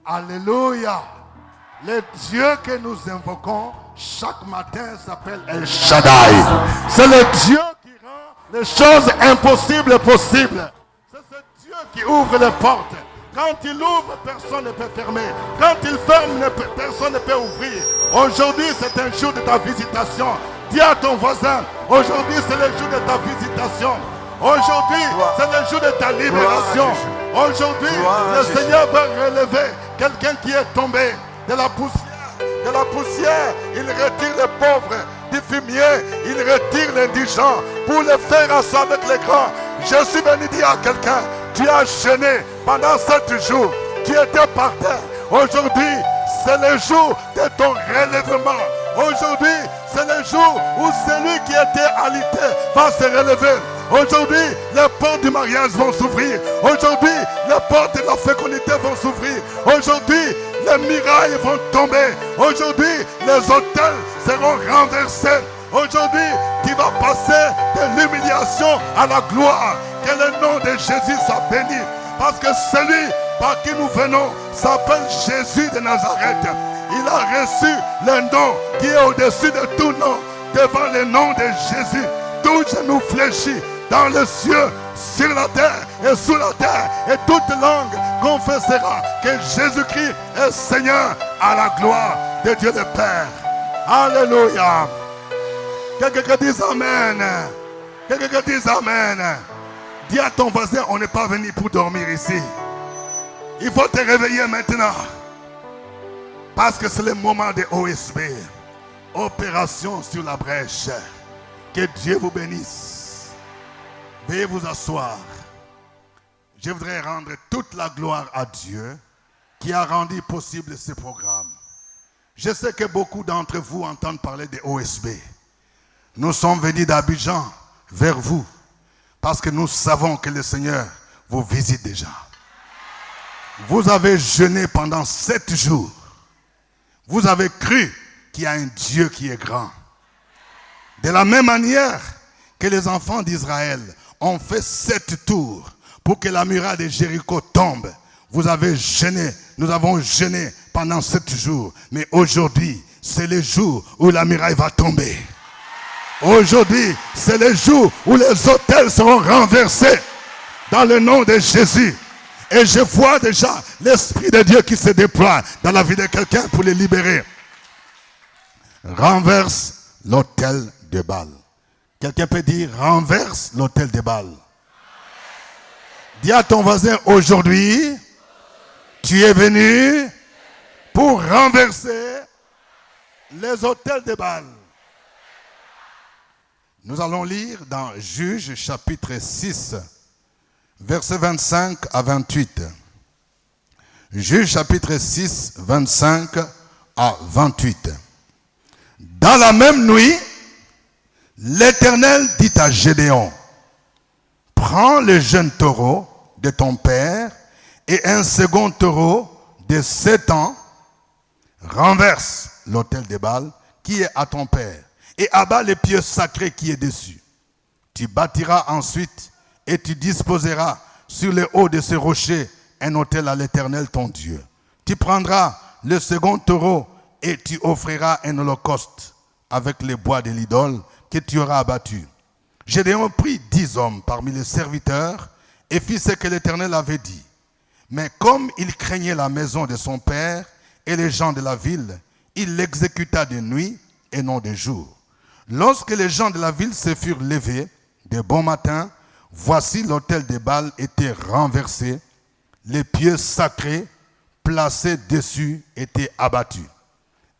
Alléluia. Le Dieu que nous invoquons chaque matin s'appelle El Shaddai. C'est le Dieu qui rend les choses impossibles possibles. C'est ce Dieu qui ouvre les portes. Quand il ouvre, personne ne peut fermer. Quand il ferme, personne ne peut ouvrir. Aujourd'hui, c'est un jour de ta visitation. Dis à ton voisin, aujourd'hui, c'est le jour de ta visitation. Aujourd'hui, c'est le jour de ta libération. Aujourd'hui, le Seigneur va relever quelqu'un qui est tombé de la poussière. De la poussière, il retire les pauvres. Du fumier, il retire l'indigent pour le faire asseoir avec les grands. Je suis venu dire à quelqu'un, tu as jeûné pendant 7 jours. Tu étais par terre. Aujourd'hui, c'est le jour de ton relèvement. Aujourd'hui, c'est le jour où celui qui était alité va se relever. Aujourd'hui, les portes du mariage vont s'ouvrir. Aujourd'hui, les portes de la fécondité vont s'ouvrir. Aujourd'hui, les murailles vont tomber. Aujourd'hui, les autels seront renversés. Aujourd'hui, tu vas passer de l'humiliation à la gloire. Que le nom de Jésus soit béni. Parce que celui par qui nous venons s'appelle Jésus de Nazareth. Il a reçu le nom qui est au-dessus de tout nom. Devant le nom de Jésus, tout genou fléchit dans les cieux, sur la terre et sous la terre. Et toute langue confessera que Jésus-Christ est Seigneur, à la gloire de Dieu le Père. Alléluia. Quelqu'un dise Amen. Quelqu'un dise Amen. Dis à ton voisin, on n'est pas venu pour dormir ici. Il faut te réveiller maintenant. Parce que c'est le moment de OSB. Opération sur la brèche. Que Dieu vous bénisse. Veuillez vous asseoir. Je voudrais rendre toute la gloire à Dieu qui a rendu possible ce programme. Je sais que beaucoup d'entre vous entendent parler de OSB. Nous sommes venus d'Abidjan vers vous parce que nous savons que le Seigneur vous visite déjà. Vous avez jeûné pendant 7 jours. Vous avez cru qu'il y a un Dieu qui est grand. De la même manière que les enfants d'Israël ont fait 7 tours pour que la muraille de Jéricho tombe. Vous avez jeûné, nous avons jeûné pendant 7 jours. Mais aujourd'hui, c'est le jour où la muraille va tomber. Aujourd'hui, c'est le jour où les autels seront renversés dans le nom de Jésus. Et je vois déjà l'Esprit de Dieu qui se déploie dans la vie de quelqu'un pour les libérer. Renverse l'autel de Baal. Quelqu'un peut dire renverse l'autel de Baal. Dis à ton voisin, aujourd'hui, tu es venu pour renverser les autels de Baal. Nous allons lire dans Juges chapitre 6, versets 25 à 28. Juges chapitre 6, 25 à 28. Dans la même nuit, l'Éternel dit à Gédéon, prends le jeune taureau de ton père et un second taureau de 7 ans, renverse l'autel de Baal qui est à ton père et abat les pieux sacrés qui est dessus. Tu bâtiras ensuite et tu disposeras sur le haut de ce rocher un autel à l'Éternel ton Dieu. Tu prendras le second taureau et tu offriras un holocauste avec les bois de l'idole que tu auras abattu. Gédéon prit 10 hommes parmi les serviteurs et fit ce que l'Éternel avait dit. Mais comme il craignait la maison de son père et les gens de la ville, il l'exécuta de nuit et non de jour. Lorsque les gens de la ville se furent levés de bon matin, voici l'autel de Baal était renversé, les pieux sacrés placés dessus étaient abattus.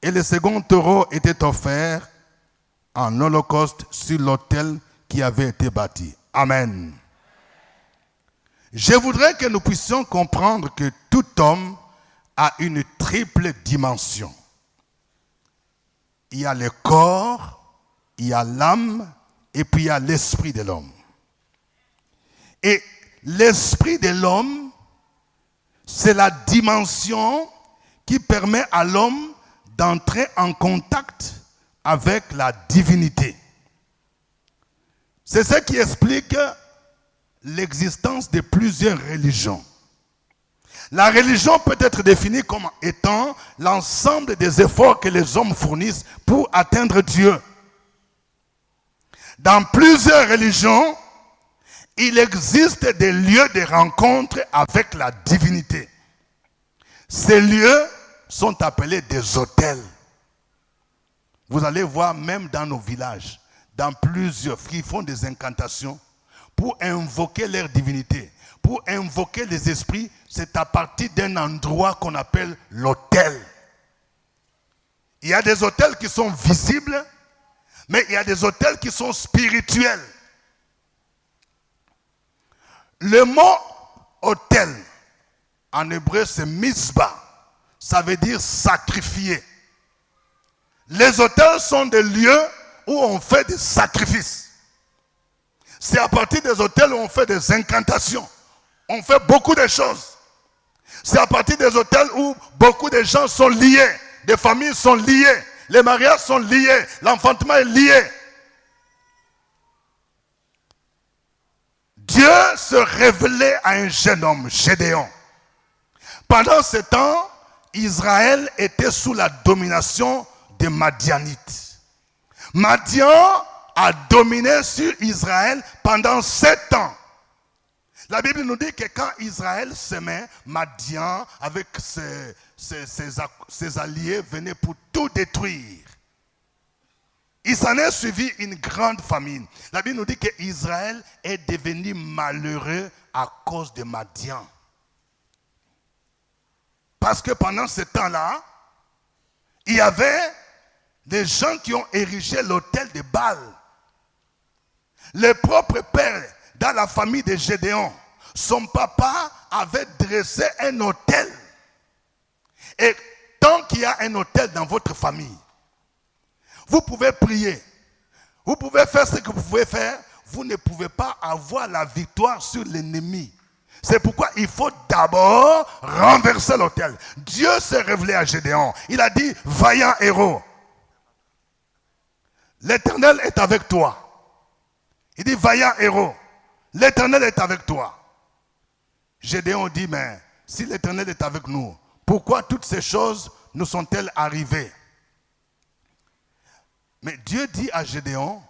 Et le second taureau était offert en holocauste sur l'autel qui avait été bâti. Amen. Je voudrais que nous puissions comprendre que tout homme a une triple dimension. Il y a le corps, il y a l'âme et puis il y a l'esprit de l'homme. Et l'esprit de l'homme, c'est la dimension qui permet à l'homme d'entrer en contact avec la divinité. C'est ce qui explique l'existence de plusieurs religions. La religion peut être définie comme étant l'ensemble des efforts que les hommes fournissent pour atteindre Dieu. Dans plusieurs religions, il existe des lieux de rencontre avec la divinité. Ces lieux sont appelés des autels. Vous allez voir même dans nos villages, dans plusieurs qui font des incantations pour invoquer leur divinité, pour invoquer les esprits. C'est à partir d'un endroit qu'on appelle l'autel. Il y a des autels qui sont visibles, mais il y a des autels qui sont spirituels. Le mot autel, en hébreu, c'est misbah. Ça veut dire sacrifier. Les autels sont des lieux où on fait des sacrifices. C'est à partir des autels où on fait des incantations. On fait beaucoup de choses. C'est à partir des autels où beaucoup de gens sont liés. Des familles sont liées. Les mariages sont liés. L'enfantement est lié. Dieu se révélait à un jeune homme, Gédéon. Pendant ce temps, Israël était sous la domination des Madianites. Madian a dominé sur Israël pendant 7 ans. La Bible nous dit que quand Israël s'aimait, Madian, avec ses alliés, venait pour tout détruire. Il s'en est suivi une grande famine. La Bible nous dit qu'Israël est devenu malheureux à cause de Madian. Parce que pendant ce temps-là, il y avait des gens qui ont érigé l'autel de Baal. Le propre père dans la famille de Gédéon, son papa avait dressé un autel. Et tant qu'il y a un autel dans votre famille, vous pouvez prier, vous pouvez faire ce que vous pouvez faire, vous ne pouvez pas avoir la victoire sur l'ennemi. C'est pourquoi il faut d'abord renverser l'autel. Dieu s'est révélé à Gédéon. Il a dit, vaillant héros, l'Éternel est avec toi. Il dit, vaillant héros, l'Éternel est avec toi. Gédéon dit, mais si l'Éternel est avec nous, pourquoi toutes ces choses nous sont-elles arrivées? Mais Dieu dit à Gédéon,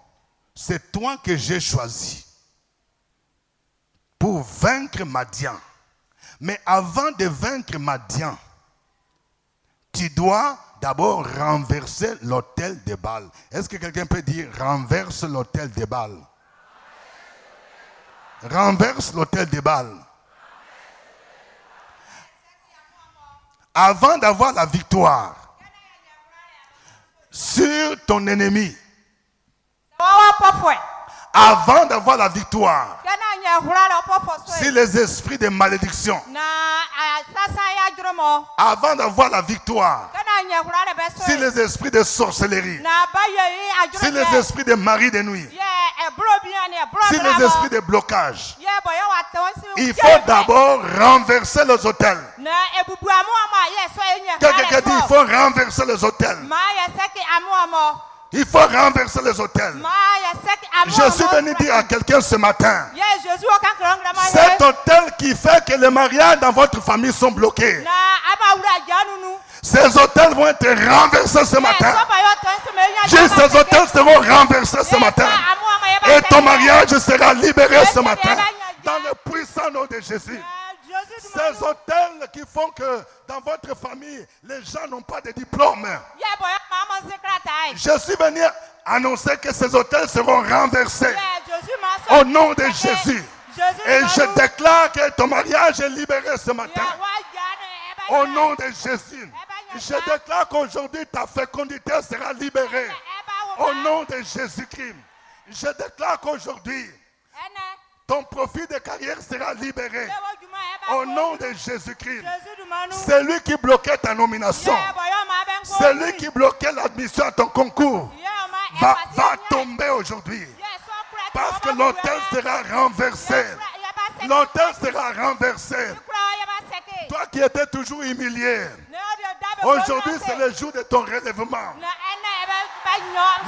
c'est toi que j'ai choisi pour vaincre Madian. Mais avant de vaincre Madian, tu dois d'abord renverser l'autel de Baal. Est-ce que quelqu'un peut dire renverse l'autel de Baal? Renverse l'autel de Baal. Avant d'avoir la victoire sur ton ennemi, avant d'avoir la victoire sur les esprits de malédiction, avant d'avoir la victoire sur les esprits de sorcellerie, sur les esprits de mari de nuit, sur les esprits de blocage, il faut d'abord renverser les autels. Quelqu'un dit il faut renverser les autels. Il faut renverser les autels. Je suis venu dire à quelqu'un ce matin, cet autel qui fait que les mariages dans votre famille sont bloqués, ces autels vont être renversés ce matin. Ces autels seront renversés ce matin. Et ton mariage sera libéré ce matin. Dans le puissant nom de Jésus. Ces hôtels qui font que dans votre famille, les gens n'ont pas de diplôme. Je suis venu annoncer que ces hôtels seront renversés au nom de Jésus. Et je déclare que ton mariage est libéré ce matin. Au nom de Jésus. Je déclare qu'aujourd'hui ta fécondité sera libérée. Au nom de Jésus-Christ. Je déclare qu'aujourd'hui ton profit de carrière sera libéré. Au nom de Jésus-Christ. C'est lui qui bloquait ta nomination. C'est lui qui bloquait l'admission à ton concours. Va tomber aujourd'hui. Parce que l'autel sera renversé. L'autel sera renversé. Toi qui étais toujours humilié, aujourd'hui c'est le jour de ton relèvement.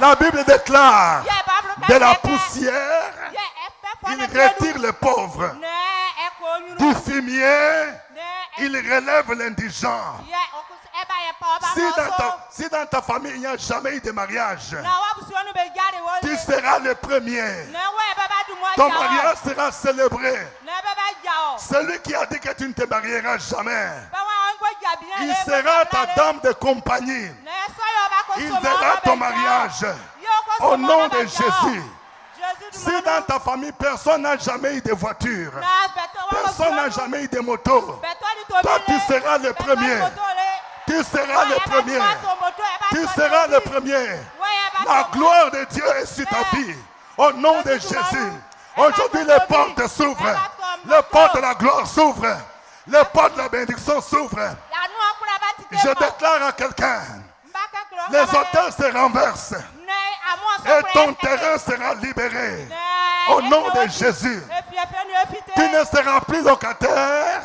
La Bible déclare, de la poussière, il retire les pauvres. Du fumier, il relève l'indigent. Si dans ta famille il n'y a jamais eu de mariage, tu seras le premier. Ton mariage sera célébré. Celui qui a dit que tu ne te marieras jamais, il sera ta dame de compagnie. Il verra ton mariage au nom de Jésus. Si dans ta famille, personne n'a jamais eu de voiture, personne n'a jamais eu de moto, toi tu seras le premier. Tu seras le premier. Tu seras le premier. La gloire de Dieu est sur ta vie. Au nom de Jésus. Aujourd'hui, les portes s'ouvrent. Les portes de la gloire s'ouvrent. Les portes de la bénédiction s'ouvrent. Je déclare à quelqu'un, les hôtels se renversent. Et ton terrain sera libéré. Au nom de Jésus. Tu ne seras plus locataire.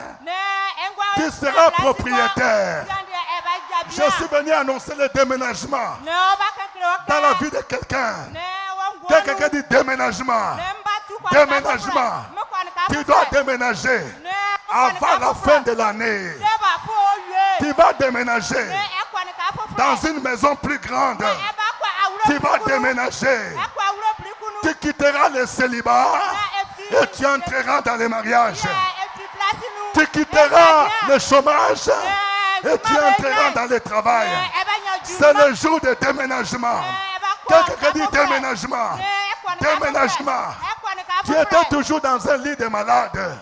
Tu seras propriétaire. Je suis venu annoncer le déménagement dans la vie de quelqu'un. Quelqu'un dit déménagement. Déménagement. Tu dois déménager avant la fin de l'année. Tu vas déménager dans une maison plus grande. Tu vas déménager. Tu quitteras le célibat et tu entreras dans le mariage. Tu quitteras le chômage et tu entreras dans le travail. C'est le jour de déménagement. Quelqu'un dit déménagement. Déménagement. Tu étais toujours dans un lit de malade.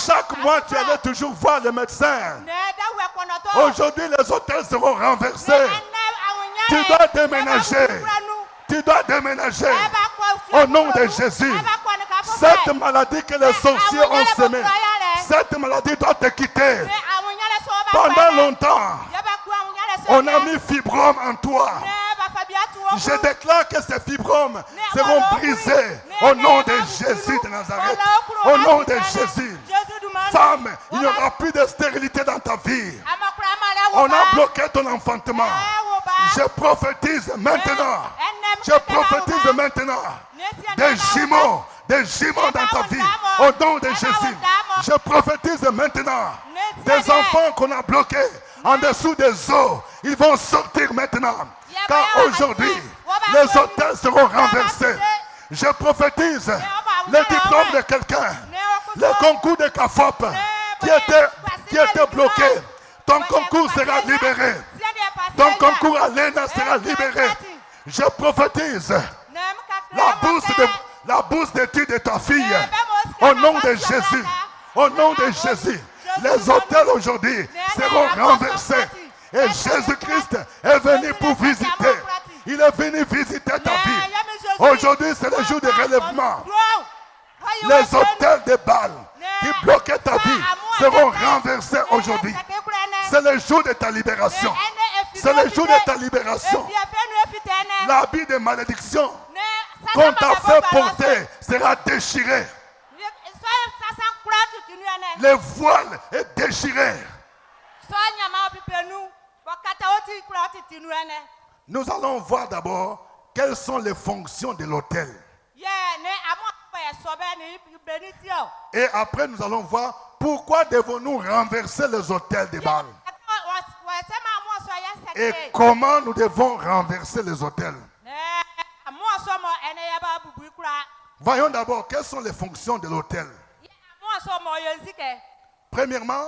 Chaque mois, tu allais toujours voir le médecin. Aujourd'hui, les hôtels seront renversés. Tu dois déménager. Tu dois déménager. Au nom de Jésus. Cette maladie que les sorciers ont semée, cette maladie doit te quitter. Pendant longtemps, on a mis fibrome en toi. Je déclare que ces fibromes seront brisés au nom de Jésus de Nazareth. Au nom de Jésus. Femme, il n'y aura plus de stérilité dans ta vie. On a bloqué ton enfantement. Je prophétise maintenant. Je prophétise maintenant des jumeaux dans ta vie. Au nom de Jésus. Je prophétise maintenant des enfants qu'on a bloqués en dessous des eaux. Ils vont sortir maintenant. Car aujourd'hui, les hôtels seront renversés. Je prophétise le diplôme de quelqu'un, le concours de CAFOP qui était bloqué. Ton concours sera libéré. Ton concours à l'ENA sera libéré. Je prophétise la bourse d'études de ta fille. Au nom de Jésus. Au nom de Jésus. Les hôtels aujourd'hui seront renversés. Et Jésus-Christ est venu pour visiter. Il est venu visiter ta vie. Aujourd'hui, c'est le jour de relèvement. Les hôtels de Baal qui bloquaient ta vie seront renversés aujourd'hui. C'est le jour de ta libération. C'est le jour de ta libération. L'habit de malédiction qu'on t'a fait porter sera déchiré. Le voile est déchiré. Nous allons voir d'abord quelles sont les fonctions de l'autel. Et après, nous allons voir pourquoi devons-nous renverser les autels de Baal. Et comment nous devons renverser les autels. Voyons d'abord quelles sont les fonctions de l'autel. Premièrement,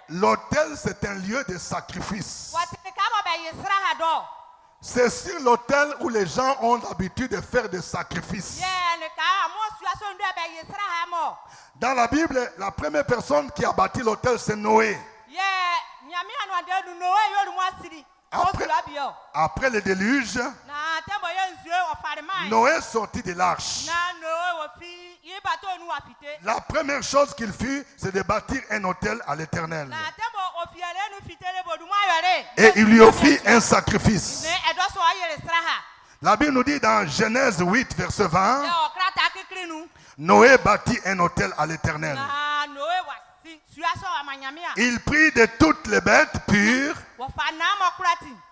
l'autel c'est un lieu de sacrifice. C'est sur l'autel où les gens ont l'habitude de faire des sacrifices. Dans la Bible, la première personne qui a bâti l'autel c'est Noé. Après le déluge, Noé sortit de l'arche. La première chose qu'il fit, c'est de bâtir un autel à l'Éternel. Et il lui offrit un sacrifice. La Bible nous dit dans Genèse 8, verset 20, Noé bâtit un autel à l'Éternel. Il prit de toutes les bêtes pures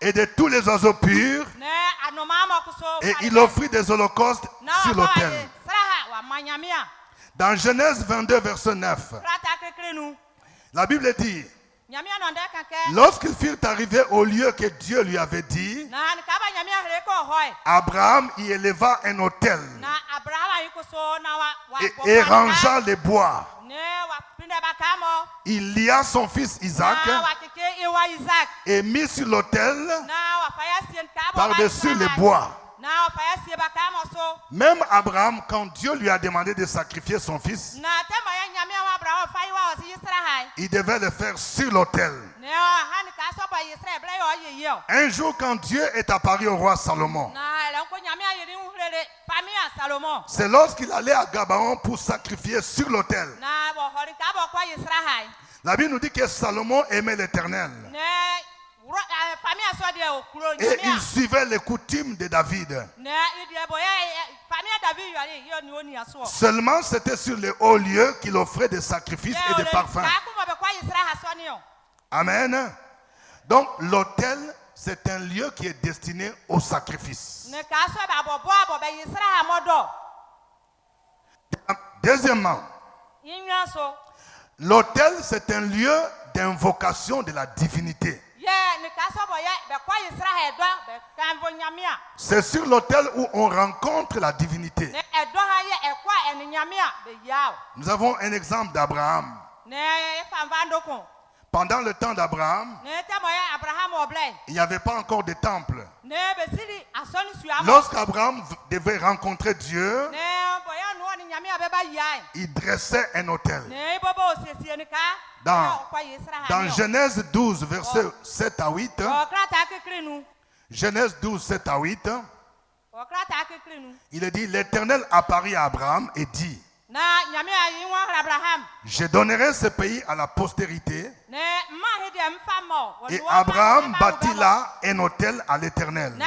et de tous les oiseaux purs et il offrit des holocaustes sur l'autel. Dans Genèse 22, verset 9, La Bible dit, lorsqu'ils furent arrivés au lieu que Dieu lui avait dit, Abraham y éleva un autel et rangea les bois. Il lia son fils Isaac et mit sur l'autel par-dessus les bois. Même Abraham, quand Dieu lui a demandé de sacrifier son fils, il devait le faire sur l'autel. Un jour, quand Dieu est apparu au roi Salomon, c'est lorsqu'il allait à Gabaon pour sacrifier sur l'autel. La Bible nous dit que Salomon aimait l'Éternel. Et il suivait les coutumes de David. Seulement c'était sur les hauts lieux qu'il offrait des sacrifices et des parfums. Amen. Donc l'autel, c'est un lieu qui est destiné au sacrifice. Deuxièmement, l'autel, c'est un lieu d'invocation de la divinité. C'est sur l'autel où on rencontre la divinité. Nous avons un exemple d'Abraham. Pendant le temps d'Abraham, il n'y avait pas encore de temple. Lorsqu'Abraham devait rencontrer Dieu, il dressait un autel. Dans Genèse 12, versets 7 à 8, Genèse 12, 7 à 8, il est dit, l'Éternel apparut à Abraham et dit, je donnerai ce pays à la postérité. Et Abraham bâtit là un autel à l'Éternel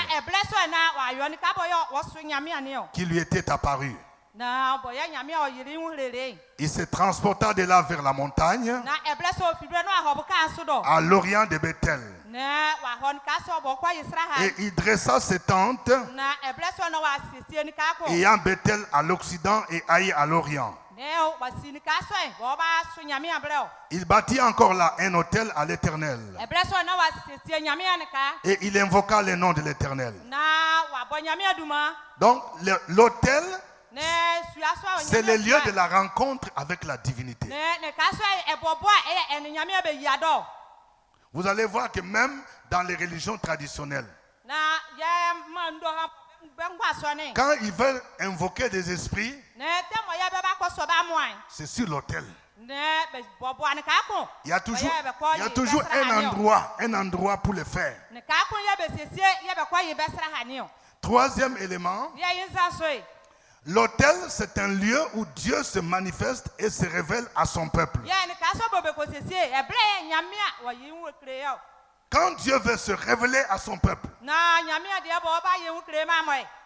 qui lui était apparu. Il se transporta de là vers la montagne, à l'orient de Bethel. Et il dressa ses tentes, ayant Bethel à l'occident et Haï à l'orient. Il bâtit encore là un autel à l'Éternel. Et il invoqua le nom de l'Éternel. Donc l'autel, c'est le lieu de la rencontre avec la divinité. Vous allez voir que même dans les religions traditionnelles, quand ils veulent invoquer des esprits, c'est sur l'autel. Il y a toujours un endroit pour le faire. Troisième élément, l'autel, c'est un lieu où Dieu se manifeste et se révèle à son peuple. Quand Dieu veut se révéler à son peuple,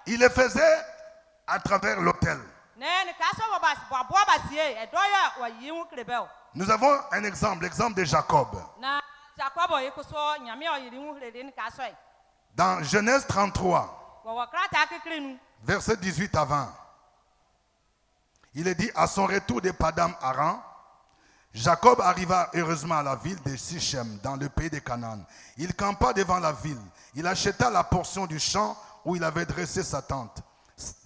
il le faisait à travers l'autel. Nous avons un exemple, l'exemple de Jacob. Dans Genèse 33, verset 18 à 20. Il est dit, à son retour de Padam Aram, Jacob arriva heureusement à la ville de Sichem, dans le pays de Canaan. Il campa devant la ville. Il acheta la portion du champ où il avait dressé sa tente,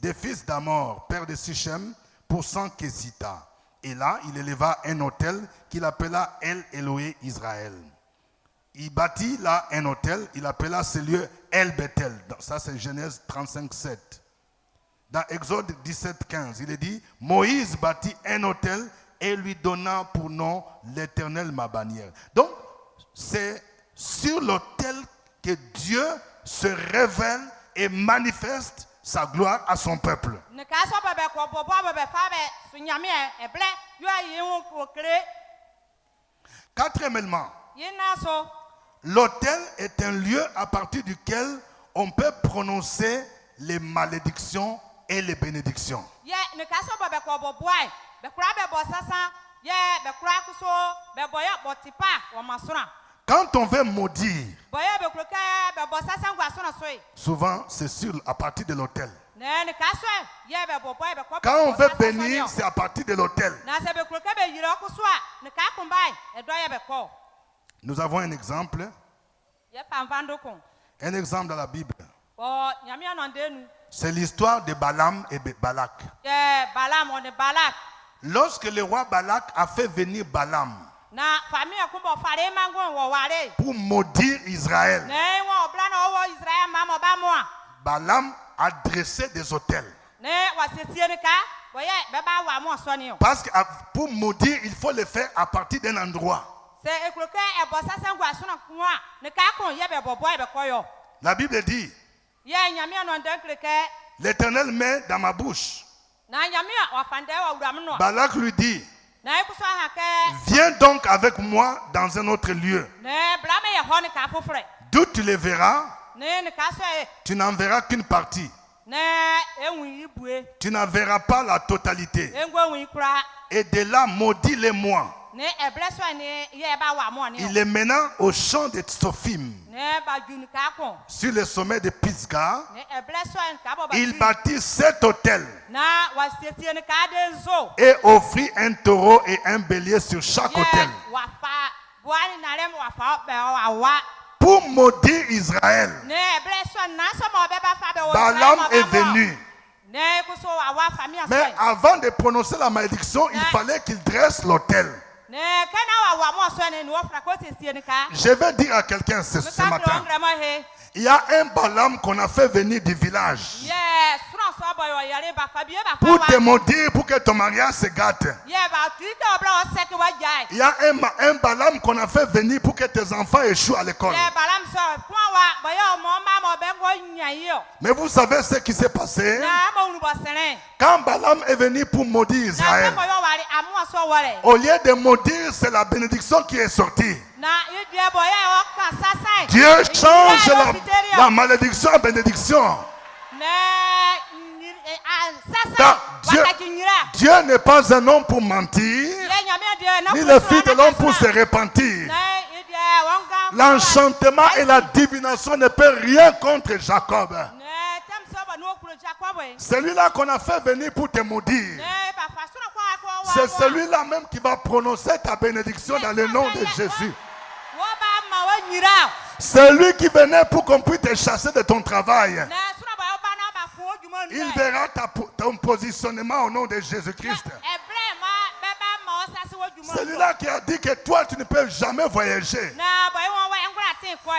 des fils d'Amor, père de Sichem, pour 100 Kesita. Et là, il éleva un autel qu'il appela El Eloé Israël. Il bâtit là un autel, il appela ce lieu El Bethel. Ça, c'est Genèse 35, 7. Dans Exode 17, 15, il est dit, Moïse bâtit un autel et lui donna pour nom l'Éternel ma bannière. Donc, c'est sur l'autel que Dieu se révèle et manifeste sa gloire à son peuple. Quatrième élément, l'autel est un lieu à partir duquel on peut prononcer les malédictions et les bénédictions. Quand on veut maudire, souvent c'est à partir de l'autel. Quand on veut bénir, c'est à partir de l'autel. Nous avons un exemple. Un exemple dans la Bible. C'est l'histoire de Balaam et Balak. Lorsque le roi Balak a fait venir Balaam pour maudire Israël, Balaam a dressé des autels. Parce que pour maudire, il faut le faire à partir d'un endroit. La Bible dit, l'Éternel met dans ma bouche. Balak lui dit, viens donc avec moi dans un autre lieu. D'où tu les verras, tu n'en verras qu'une partie. Tu n'en verras pas la totalité. Et de là, maudis-les-moi. Il les mena au champ de Tsophim, sur le sommet de Pisgah. Il bâtit 7 autels et offrit un taureau et un bélier sur chaque autel pour maudire Israël. Balaam est venu. Mais avant de prononcer la malédiction, il fallait qu'il dresse l'autel. Je vais dire à quelqu'un ce matin, il y a un Balaam qu'on a fait venir du village pour te maudire, pour que ton mariage se gâte. Il y a un Balaam qu'on a fait venir pour que tes enfants échouent à l'école. Mais vous savez ce qui s'est passé? Quand Balaam est venu pour maudire Israël, au lieu de maudire, c'est la bénédiction qui est sortie. Dieu change la malédiction en bénédiction. Dieu n'est pas un homme pour mentir, ni le fils de l'homme pour se repentir. L'enchantement et la divination ne peuvent rien contre Jacob. Celui-là qu'on a fait venir pour te maudire, c'est celui-là même qui va prononcer ta bénédiction dans le nom de Jésus. C'est lui qui venait pour qu'on puisse te chasser de ton travail. Il verra ton positionnement au nom de Jésus-Christ. Celui-là qui a dit que toi tu ne peux jamais voyager,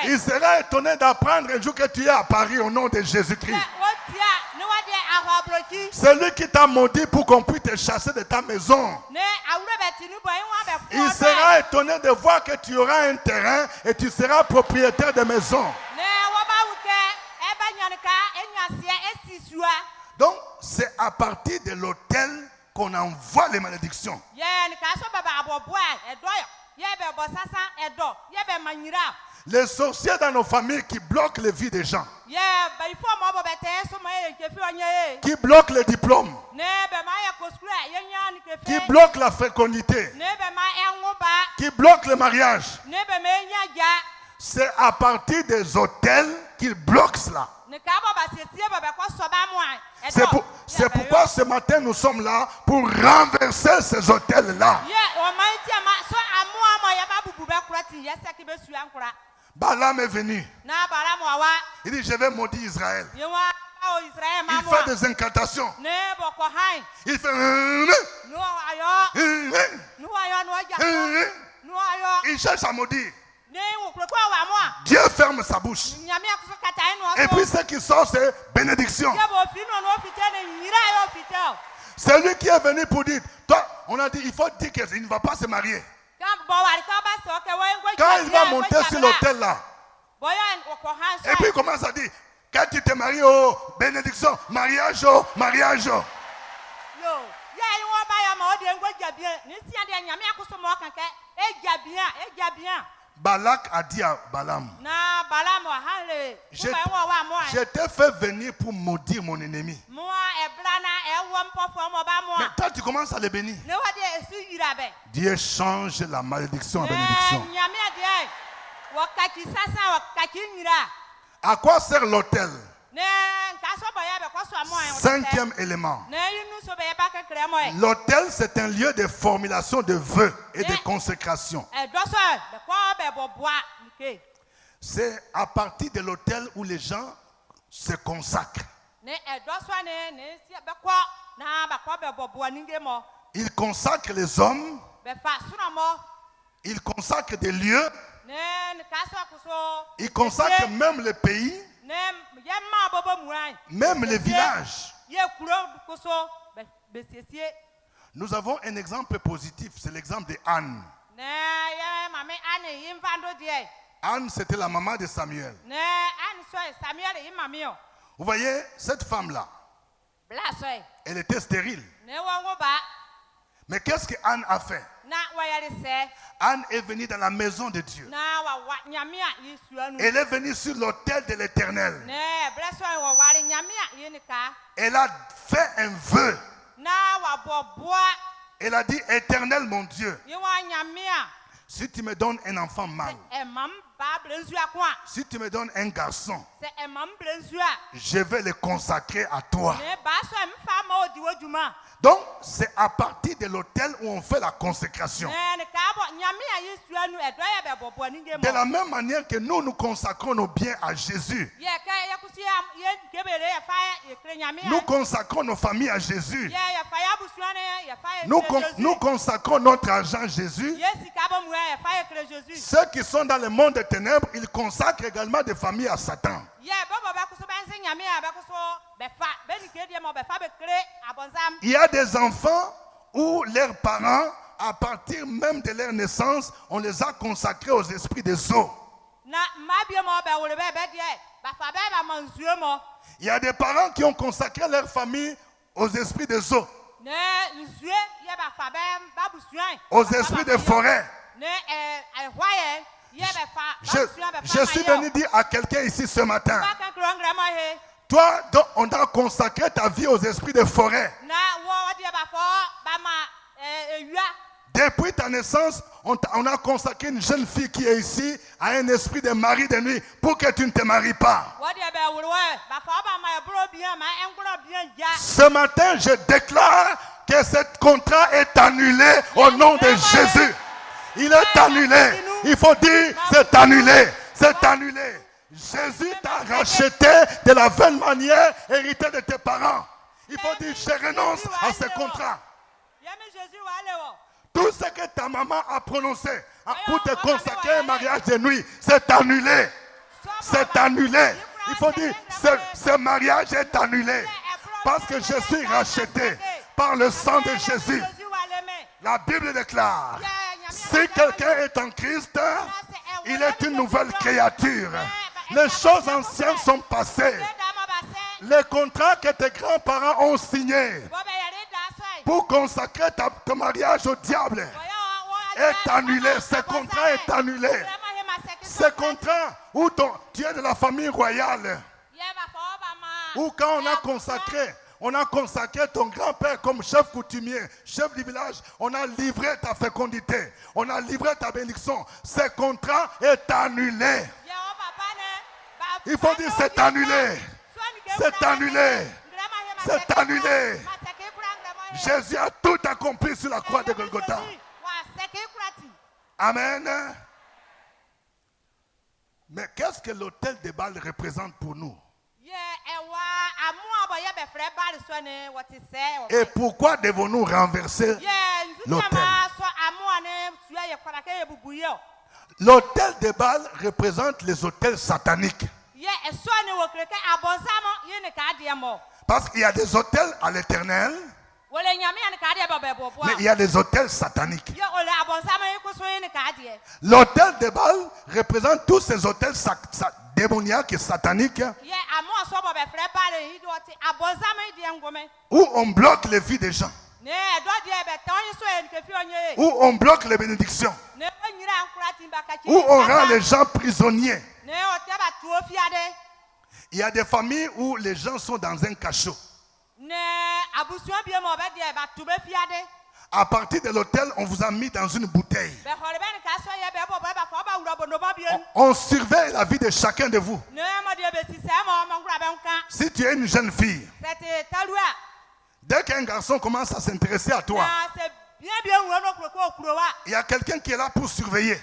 il sera étonné d'apprendre un jour que tu es à Paris au nom de Jésus-Christ. Celui qui t'a maudit pour qu'on puisse te chasser de ta maison, il sera étonné de voir que tu auras un terrain et tu seras propriétaire de maison. Donc c'est à partir de l'autel qu'on envoie les malédictions. Les sorciers dans nos familles qui bloquent les vies des gens, qui bloquent les diplômes, qui bloquent la fécondité, qui bloquent le mariage. C'est à partir des autels qu'ils bloquent cela. C'est pourquoi ce matin nous sommes là pour renverser ces autels-là. Balaam est venu. Il dit, je vais maudire Israël. Il fait des incantations. Il fait... Il cherche à maudire. Dieu ferme sa bouche. Et puis ce qui sort, c'est bénédiction. C'est lui qui est venu pour dire, toi, on a dit, il faut dire qu'il ne va pas se marier. Quand il va monter sur l'autel là, et puis il commence à dire, quand tu te maries, oh, bénédiction, mariage, oh, mariage. Oh. Balak a dit à Balaam, je t'ai fait venir pour maudire mon ennemi. Mais toi tu commences à le bénir. Dieu change la malédiction en bénédiction. À quoi sert l'autel? Cinquième élément. L'autel, c'est un lieu de formulation de vœux et de consécration. C'est à partir de l'autel où les gens se consacrent. Ils consacrent les hommes. Ils consacrent des lieux. Ils consacrent même les pays. Même les villages. Nous avons un exemple positif, c'est l'exemple de Anne. Anne, c'était la maman de Samuel. Vous voyez, cette femme-là, elle était stérile. Mais qu'est-ce que Anne a fait? Anne est venue dans la maison de Dieu. Elle est venue sur l'autel de l'Éternel. Elle a fait un vœu. Elle a dit, Éternel mon Dieu, si tu me donnes un enfant mâle, si tu me donnes un garçon, je vais le consacrer à toi. Donc, c'est à partir de l'autel où on fait la consécration. De la même manière que nous consacrons nos biens à Jésus. Nous consacrons nos familles à Jésus. Nous consacrons notre argent à Jésus. Ceux qui sont dans le monde des ténèbres, ils consacrent également des familles à Satan. Il y a des enfants où leurs parents, à partir même de leur naissance, on les a consacrés aux esprits des eaux. Il y a des parents qui ont consacré leur famille aux esprits des eaux, aux esprits des forêts. Je suis venu dire à quelqu'un ici ce matin, toi, on a consacré ta vie aux esprits des forêts. Depuis ta naissance, on a consacré une jeune fille qui est ici à un esprit de mari de nuit pour que tu ne te maries pas. Ce matin, je déclare que ce contrat est annulé au nom de Jésus. Il est annulé. Il faut dire, c'est annulé. C'est annulé. Jésus t'a racheté de la vaine manière héritée de tes parents. Il faut dire, je renonce à ce contrat. Tout ce que ta maman a prononcé pour te consacrer un mariage de nuit, c'est annulé. C'est annulé. Il faut dire, ce mariage est annulé. Parce que je suis racheté par le sang de Jésus. La Bible déclare, si quelqu'un est en Christ, il est une nouvelle créature. Les choses anciennes sont passées. Les contrats que tes grands-parents ont signés pour consacrer ton mariage au diable est annulé. Ce contrat est annulé. Ce contrat où tu es de la famille royale, où quand on a consacré ton grand-père comme chef coutumier, chef du village, on a livré ta fécondité, on a livré ta bénédiction. Ce contrat est annulé. Il faut dire c'est annulé. C'est annulé. C'est annulé. Jésus a tout accompli sur la croix de Golgotha. Amen. Mais qu'est-ce que l'autel de Baal représente pour nous? Et pourquoi devons-nous renverser l'autel? L'autel de Baal représente les autels sataniques. Parce qu'il y a des autels à l'Éternel, mais il y a des autels sataniques. L'autel de Baal représente tous ces autels démoniaques et sataniques où on bloque les vies des gens, où on bloque les bénédictions, où on rend les gens prisonniers. Il y a des familles où les gens sont dans un cachot. À partir de l'autel, on vous a mis dans une bouteille. On surveille la vie de chacun de vous. Si tu es une jeune fille, dès qu'un garçon commence à s'intéresser à toi, il y a quelqu'un qui est là pour surveiller.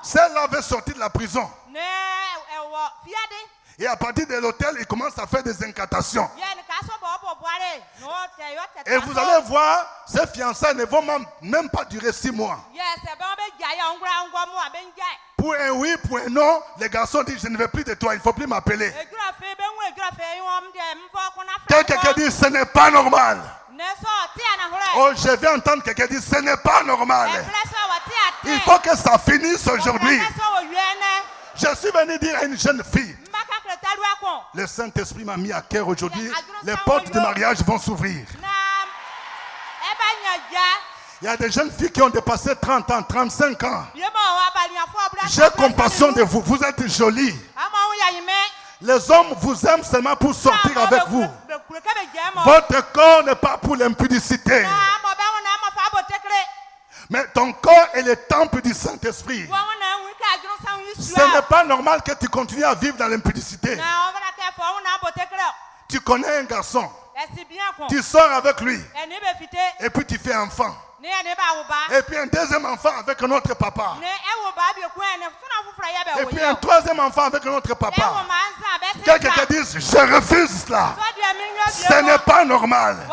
Celle-là veut sortir de la prison. Et à partir de l'hôtel, il commence à faire des incantations. Et vous allez voir, ces fiançailles ne vont même pas durer 6 mois. Pour un oui, pour un non, les garçons disent je ne veux plus de toi, il ne faut plus m'appeler. Quelqu'un qui dit ce n'est pas normal. Oh, je vais entendre quelqu'un dire ce n'est pas normal. Il faut que ça finisse aujourd'hui. Je suis venu dire à une jeune fille, le Saint-Esprit m'a mis à cœur aujourd'hui, les portes du mariage vont s'ouvrir. Il y a des jeunes filles qui ont dépassé 30 ans, 35 ans. J'ai compassion de vous, vous êtes jolies. Les hommes vous aiment seulement pour sortir avec vous. Votre corps n'est pas pour l'impudicité. Mais ton corps est le temple du Saint-Esprit. Ce n'est pas normal que tu continues à vivre dans l'impudicité. Tu connais un garçon. Tu sors avec lui. Et puis tu fais enfant. Et puis un deuxième enfant avec un autre papa. Et puis un troisième enfant avec un autre papa. Quelqu'un qui dit, je refuse cela. Ce n'est pas normal.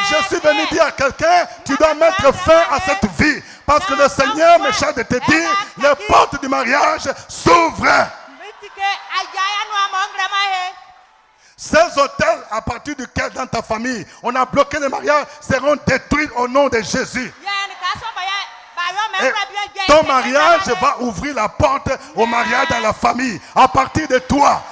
Je suis venu dire à quelqu'un, tu dois mettre fin à cette vie. Parce que le Seigneur me charge de te dire, les portes du mariage s'ouvrent. Ces hôtels à partir duquel dans ta famille on a bloqué le mariage seront détruits au nom de Jésus. Et ton mariage va ouvrir la porte au mariage dans la famille. À partir de toi,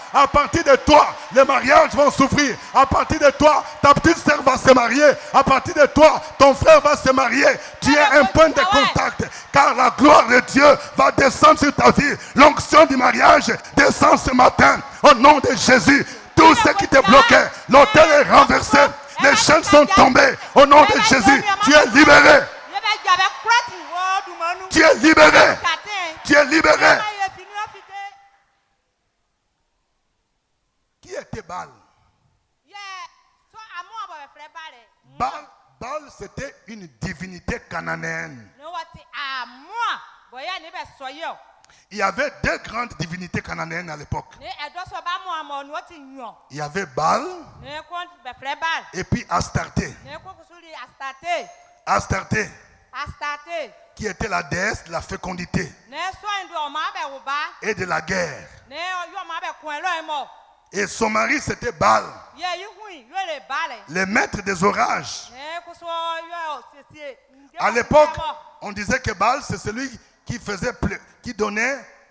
les mariages vont s'ouvrir. À partir de toi, ta petite sœur va se marier. À partir de toi, ton frère va se marier. Tu es un point de contact. Car la gloire de Dieu va descendre sur ta vie. L'onction du mariage descend ce matin. Au nom de Jésus. Tout ce qui te bloquait, l'autel est renversé. Les chaînes sont tombées. Au nom de Jésus, tu es libéré. Tu es libéré. Tu es libéré. Qui était Baal? Baal, c'était une divinité cananéenne. Il y avait 2 grandes divinités cananéennes à l'époque. Il y avait Baal et puis Astarté. Astarté, qui était la déesse de la fécondité et de la guerre. Et son mari c'était Baal, le maître des orages. À l'époque, on disait que Baal c'est celui qui faisait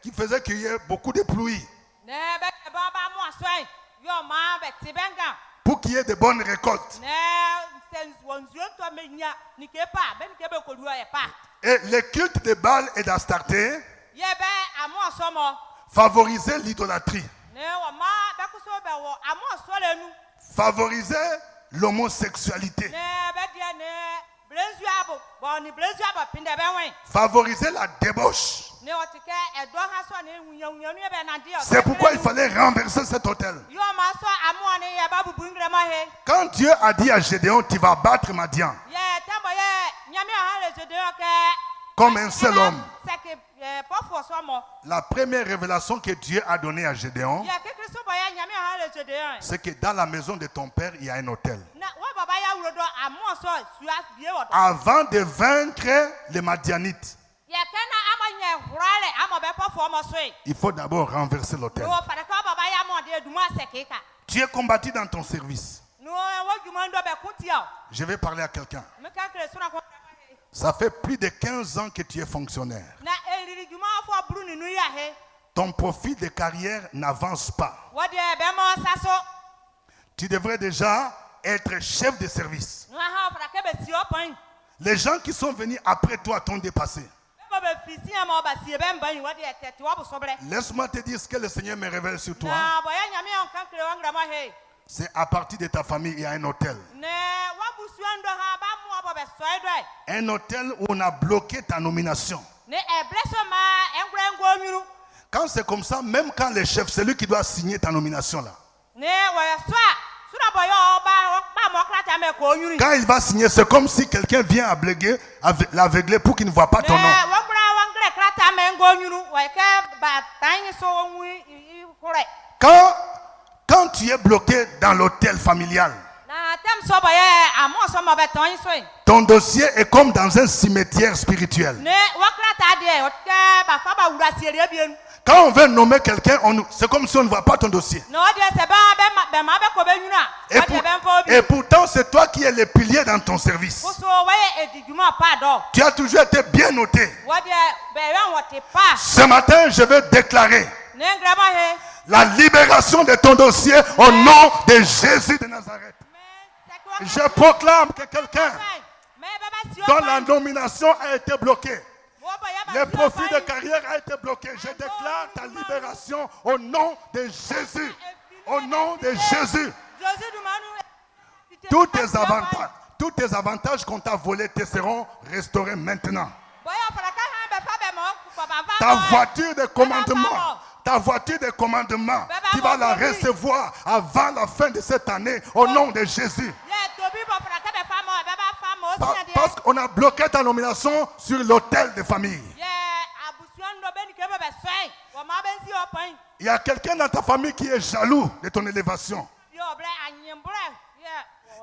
qui faisait qu'il y ait beaucoup de pluie. Pour qu'il y ait de bonnes récoltes. Et le culte de Baal et d'Astarté favorisait l'idolâtrie. Favorisait l'homosexualité. Favoriser la débauche. C'est pourquoi il fallait renverser cet hôtel. Quand Dieu a dit à Gédéon, tu vas battre Madian comme un seul homme. La première révélation que Dieu a donnée à Gédéon, c'est que dans la maison de ton père, il y a un hôtel. Avant de vaincre les Madianites, il faut d'abord renverser l'hôtel. Tu es combattu dans ton service. Je vais parler à quelqu'un. Ça fait plus de 15 ans que tu es fonctionnaire. Ton profil de carrière n'avance pas. Tu devrais déjà être chef de service. Les gens qui sont venus après toi t'ont dépassé. Laisse-moi te dire ce que le Seigneur me révèle sur toi. C'est à partir de ta famille, il y a un hôtel. Un hôtel où on a bloqué ta nomination. Quand c'est comme ça, même quand le chef, c'est lui qui doit signer ta nomination là. Quand il va signer, c'est comme si quelqu'un vient l'aveugler pour qu'il ne voit pas ton nom. Quand tu es bloqué dans l'hôtel familial, ton dossier est comme dans un cimetière spirituel. Quand on veut nommer quelqu'un, c'est comme si on ne voit pas ton dossier. Et pourtant, c'est toi qui es le pilier dans ton service. Tu as toujours été bien noté. Ce matin, je veux déclarer la libération de ton dossier au nom de Jésus de Nazareth. Je proclame que quelqu'un dont la nomination a été bloquée, le profil de carrière a été bloqué. Je déclare ta libération au nom de Jésus. Au nom de Jésus. Tous tes avantages qu'on t'a volés te seront restaurés maintenant. Ta voiture de commandement, tu vas la recevoir avant la fin de cette année au nom de Jésus. Parce qu'on a bloqué ta nomination sur l'autel de famille. Il y a quelqu'un dans ta famille qui est jaloux de ton élévation.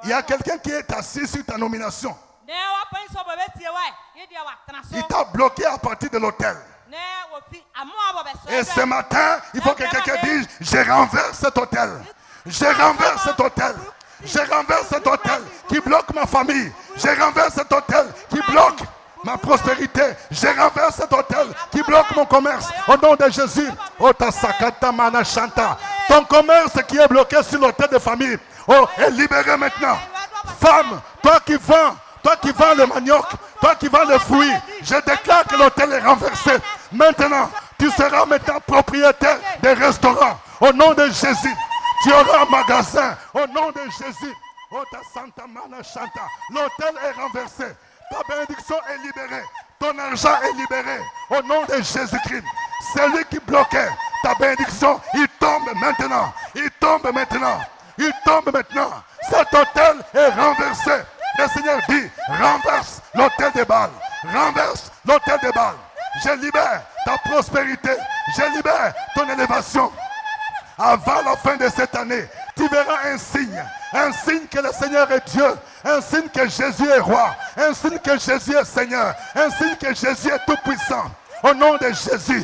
Il y a quelqu'un qui est assis sur ta nomination. Il t'a bloqué à partir de l'autel. Et ce matin, il faut que quelqu'un dise, je renverse cet autel. Je renverse cet autel. Je renverse cet autel qui bloque ma famille. Je renverse cet autel qui bloque ma prospérité. Je renverse cet autel qui bloque mon commerce. Au nom de Jésus. Ton commerce qui est bloqué sur l'autel de famille est libéré maintenant. Femme, toi qui vends le manioc, toi qui vends le fruit, je déclare que l'autel est renversé. Maintenant, tu seras maintenant propriétaire des restaurants. Au nom de Jésus. Tu auras un magasin au nom de Jésus. L'autel est renversé. Ta bénédiction est libérée. Ton argent est libéré. Au nom de Jésus-Christ. Celui qui bloquait ta bénédiction, il tombe maintenant. Il tombe maintenant. Il tombe maintenant. Cet autel est renversé. Le Seigneur dit, renverse l'autel des Baals. Renverse l'autel des Baals. Je libère ta prospérité. Je libère ton élévation. Avant la fin de cette année, tu verras un signe que le Seigneur est Dieu, un signe que Jésus est roi, un signe que Jésus est Seigneur, un signe que Jésus est tout puissant. Au nom de Jésus,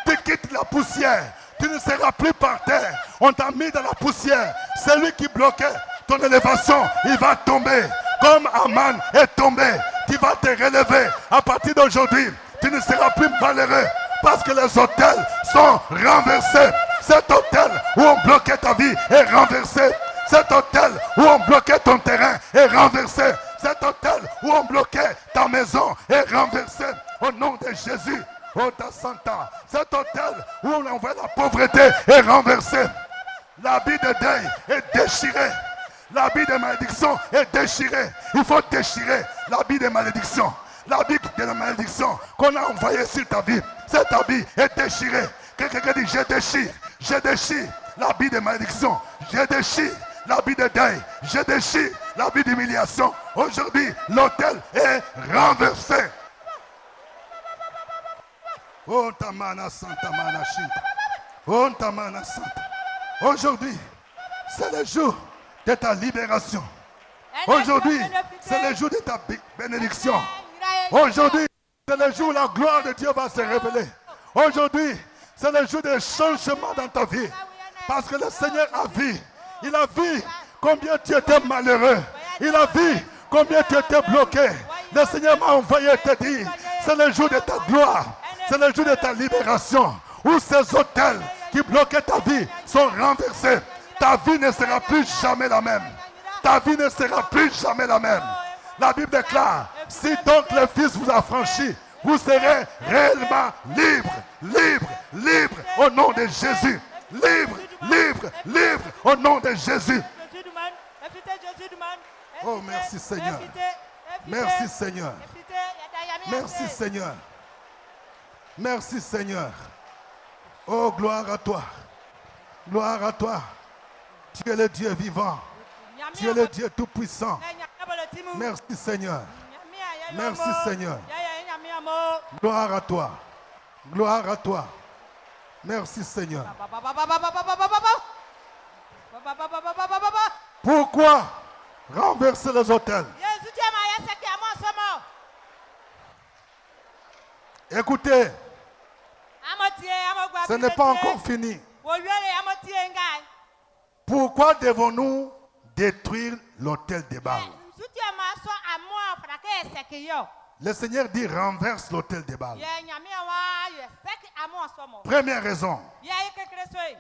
tu quittes la poussière, tu ne seras plus par terre, on t'a mis dans la poussière. Celui qui bloquait ton élévation, il va tomber, comme Aman est tombé. Tu vas te relever à partir d'aujourd'hui, tu ne seras plus malheureux. Parce que les autels sont renversés. Cet autel où on bloquait ta vie est renversé. Cet autel où on bloquait ton terrain est renversé. Cet autel où on bloquait ta maison est renversé. Au nom de Jésus. Cet autel où on envoie la pauvreté est renversé. L'habit de deuil est déchiré. L'habit de malédiction est déchiré. Il faut déchirer l'habit de malédiction. L'habit de la malédiction qu'on a envoyé sur ta vie. Cet habit est déchiré. Quelqu'un dit, je déchire l'habit de malédiction. Je déchire l'habit de deuil. Je déchire l'habit d'humiliation. Aujourd'hui, l'autel est renversé. Oh, tamana santa mana shinta. Oh, tamana santa. Aujourd'hui, c'est le jour de ta libération. Aujourd'hui, c'est le jour de ta bénédiction. Aujourd'hui, c'est le jour où la gloire de Dieu va se révéler. Aujourd'hui, c'est le jour de changement dans ta vie. Parce que le Seigneur a vu. Il a vu combien tu étais malheureux. Il a vu combien tu étais bloqué. Le Seigneur m'a envoyé te dire, c'est le jour de ta gloire. C'est le jour de ta libération. Où ces autels qui bloquaient ta vie sont renversés. Ta vie ne sera plus jamais la même. Ta vie ne sera plus jamais la même. La Bible déclare, si donc le Fils vous a franchi, vous serez réellement libre, libre, libre au nom de Jésus. Libre, libre, libre au nom de Jésus. Oh, merci Seigneur. Merci Seigneur. Merci Seigneur. Merci Seigneur. Oh, gloire à toi. Gloire à toi. Tu es le Dieu vivant. Tu es le Dieu tout-puissant. Merci Seigneur. Merci Seigneur. Gloire à toi. Gloire à toi. Merci Seigneur. Pourquoi renverser les autels? Écoutez, ce n'est pas encore fini. Pourquoi devons-nous détruire l'autel de Baal? Le Seigneur dit renverse l'autel de Baal. Première raison,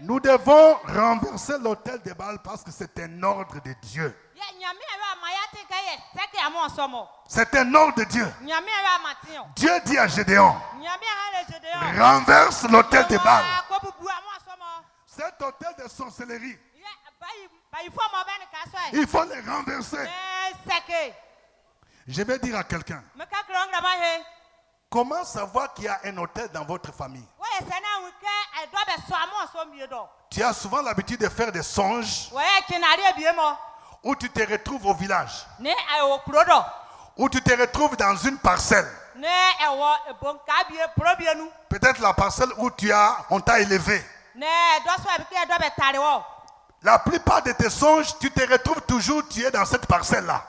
nous devons renverser l'autel de Baal parce que c'est un ordre de Dieu. C'est un ordre de Dieu. Dieu dit à Gédéon, renverse l'autel de Baal. Cet autel de sorcellerie, il faut le renverser. Je vais dire à quelqu'un, comment savoir qu'il y a un autel dans votre famille? Tu as souvent l'habitude de faire des songes où tu te retrouves au village, où tu te retrouves dans une parcelle. Peut-être la parcelle où on t'a élevé. La plupart de tes songes, tu te retrouves toujours, tu es dans cette parcelle-là.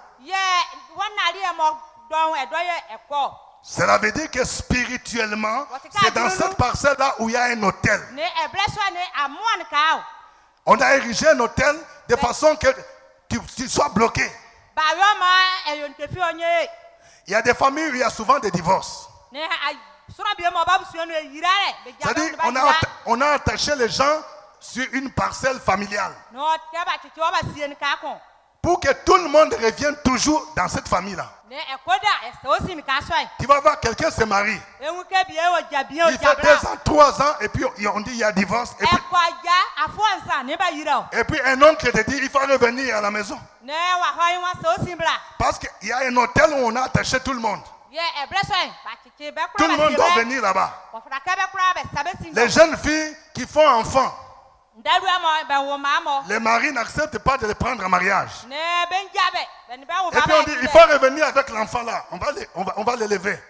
Cela veut dire que spirituellement, c'est dans cette parcelle-là où il y a un autel. On a érigé un autel de façon que tu sois bloqué. Il y a des familles où il y a souvent des divorces. C'est-à-dire on a attaché les gens sur une parcelle familiale pour que tout le monde revienne toujours dans cette famille-là. Tu vas voir, quelqu'un se marie. Il fait 2 ans, 3 ans, et puis on dit il y a divorce. Et puis un oncle te dit il faut revenir à la maison. Parce qu'il y a un hôtel où on a attaché tout le monde. Tout le monde doit venir là-bas. Les jeunes filles qui font enfant, les maris n'acceptent pas de les prendre en mariage. Et puis on dit il faut revenir avec l'enfant là. On va l'élever.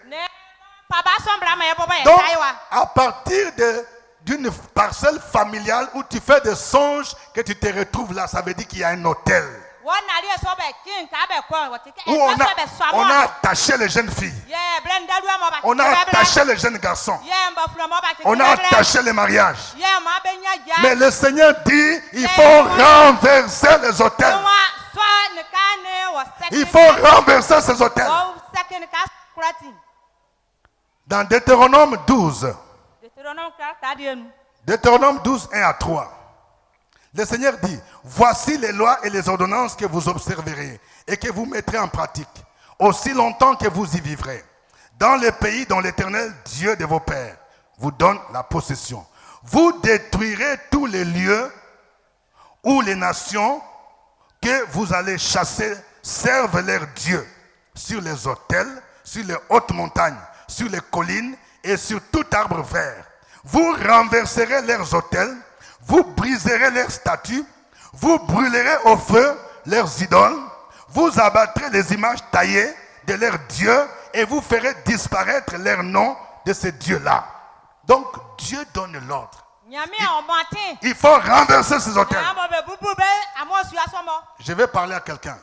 Donc à partir d'une parcelle familiale où tu fais des songes que tu te retrouves là, ça veut dire qu'il y a un hôtel. Où on a attaché les jeunes filles. On a attaché les jeunes garçons. On a attaché les mariages. Mais le Seigneur dit, il faut renverser les autels. Il faut renverser ces autels. Dans Deutéronome 12. Deutéronome 12, 1 à 3. Le Seigneur dit, voici les lois et les ordonnances que vous observerez et que vous mettrez en pratique, aussi longtemps que vous y vivrez, dans le pays dont l'Éternel, Dieu de vos pères, vous donne la possession. Vous détruirez tous les lieux où les nations que vous allez chasser servent leurs dieux, sur les autels, sur les hautes montagnes, sur les collines et sur tout arbre vert. Vous renverserez leurs autels, vous briserez leurs statues, vous brûlerez au feu leurs idoles, vous abattrez les images taillées de leurs dieux et vous ferez disparaître leurs noms de ces dieux-là. Donc Dieu donne l'ordre. Il faut renverser ces autels. Je vais parler à quelqu'un.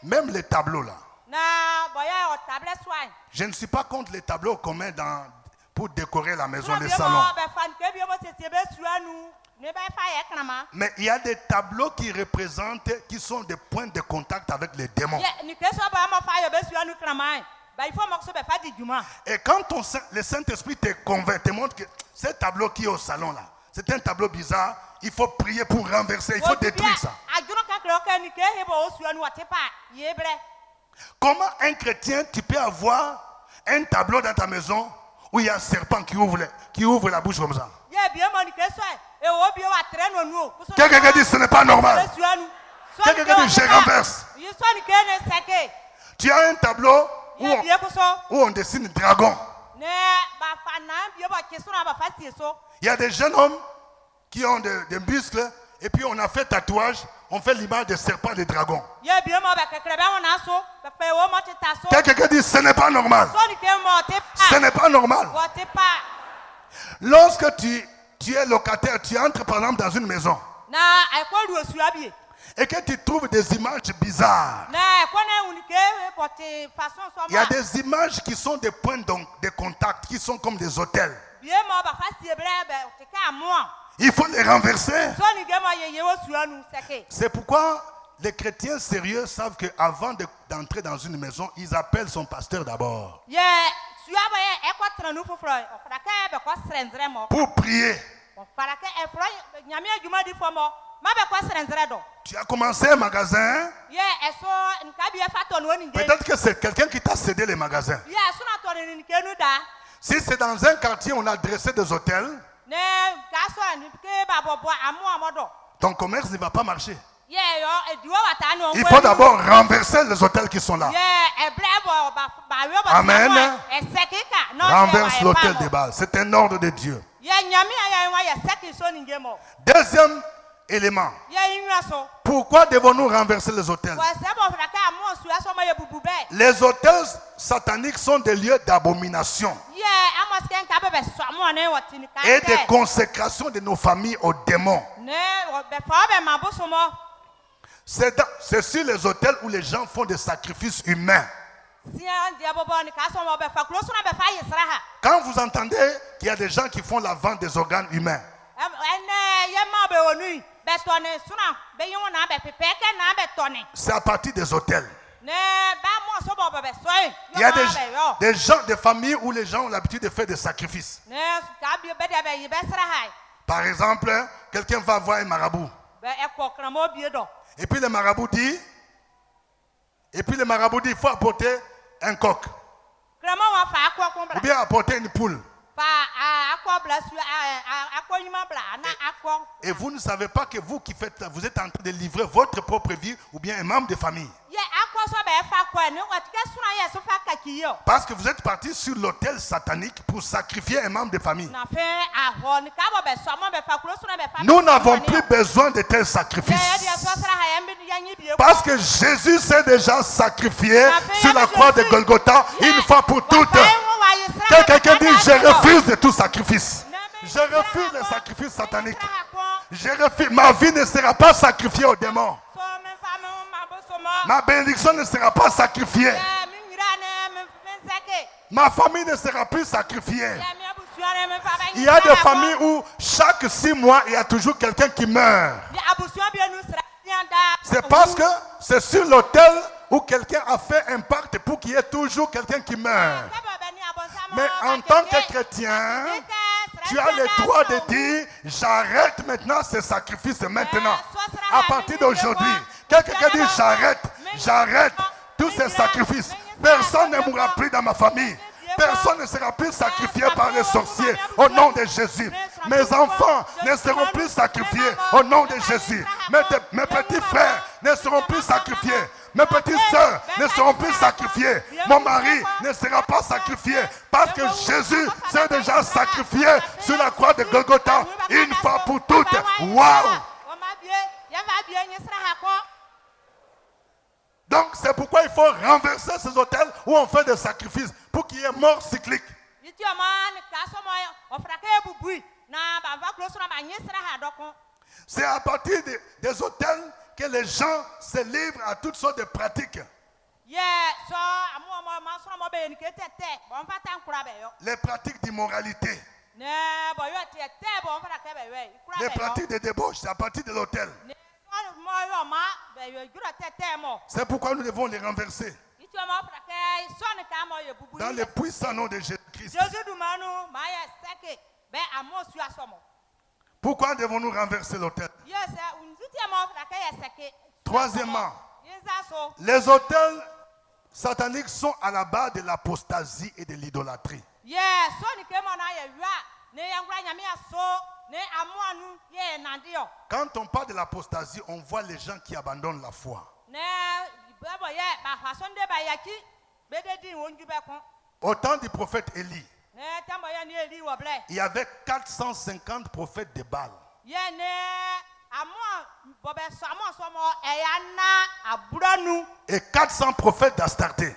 Même les tableaux là. Je ne suis pas contre les tableaux qu'on met pour décorer la maison, les salons. Mais il y a des tableaux qui représentent, qui sont des points de contact avec les démons. Et quand le Saint-Esprit te convainc, te montre que ce tableau qui est au salon là, c'est un tableau bizarre, il faut prier pour renverser, il faut détruire ça. Comment un chrétien, tu peux avoir un tableau dans ta maison où il y a un serpent qui ouvre la bouche comme ça? Quelqu'un dit ce n'est pas normal. Quelqu'un dit je renverse. Tu as un tableau où on dessine dragon. Il y a des jeunes hommes qui ont des muscles et puis on a fait tatouage, on fait l'image des serpents et des dragons. Quelqu'un dit ce n'est pas normal. Ce n'est pas normal. Lorsque tu es locataire, tu entres par exemple dans une maison et que tu trouves des images bizarres. Il y a des images qui sont des points de contact, qui sont comme des hôtels. Il faut les renverser. C'est pourquoi les chrétiens sérieux savent qu'avant d'entrer dans une maison, ils appellent son pasteur d'abord. Pour prier. Tu as commencé un magasin. Peut-être que c'est quelqu'un qui t'a cédé les magasins. Si c'est dans un quartier où on a dressé des hôtels, ton commerce ne va pas marcher. Il faut d'abord renverser les hôtels qui sont là. Amen. Renverse l'hôtel des Baals. C'est un ordre de Dieu. Deuxième élément. Pourquoi devons-nous renverser les hôtels? Les hôtels sataniques sont des lieux d'abomination et de consécration de nos familles aux démons. C'est sur les hôtels où les gens font des sacrifices humains. Quand vous entendez qu'il y a des gens qui font la vente des organes humains, c'est à partir des hôtels. Il y a des gens, des familles où les gens ont l'habitude de faire des sacrifices. Par exemple, quelqu'un va voir un marabout. Et puis le marabout dit, il faut apporter un coq. Ou bien apporter une poule. Et vous ne savez pas que vous qui faites, vous êtes en train de livrer votre propre vie ou bien un membre de famille. Parce que vous êtes parti sur l'autel satanique pour sacrifier un membre de famille. Nous n'avons plus besoin de tels sacrifices. Parce que Jésus s'est déjà sacrifié sur la croix de Golgotha une fois pour toutes. Quelqu'un dit, je refuse de tout sacrifice. Je refuse les sacrifices sataniques. Je refuse. Ma vie ne sera pas sacrifiée aux démons. Ma bénédiction ne sera pas sacrifiée. Ma famille ne sera plus sacrifiée. Il y a des familles où chaque 6 mois, il y a toujours quelqu'un qui meurt. C'est parce que c'est sur l'autel où quelqu'un a fait un pacte pour qu'il y ait toujours quelqu'un qui meurt. Mais en tant que chrétien, tu as le droit de dire, j'arrête maintenant ce sacrifice maintenant. À partir d'aujourd'hui, quelqu'un dit, j'arrête tous ces sacrifices. Personne ne mourra plus dans ma famille. Personne ne sera plus sacrifié par les sorciers au nom de Jésus. Mes enfants ne seront plus sacrifiés au nom de Jésus. Mes petits frères ne seront plus sacrifiés. Mes petites sœurs ne seront plus sacrifiées. Mon mari ne sera pas sacrifié. Parce que Jésus s'est déjà sacrifié sur la croix de Golgotha une fois pour toutes. Waouh! Donc c'est pourquoi il faut renverser ces hôtels où on fait des sacrifices pour qu'il y ait mort cyclique. C'est à partir des hôtels que les gens se livrent à toutes sortes de pratiques. Les pratiques d'immoralité. Les pratiques de débauche, c'est à partir de l'hôtel. C'est pourquoi nous devons les renverser. Dans le puissant nom de Jésus-Christ. Pourquoi devons-nous renverser l'autel? Troisièmement, les autels sataniques sont à la base de l'apostasie et de l'idolâtrie. Quand on parle de l'apostasie, on voit les gens qui abandonnent la foi. Au temps du prophète Élie, Il y avait 450 prophètes de Baal. Et 400 prophètes d'Astarté.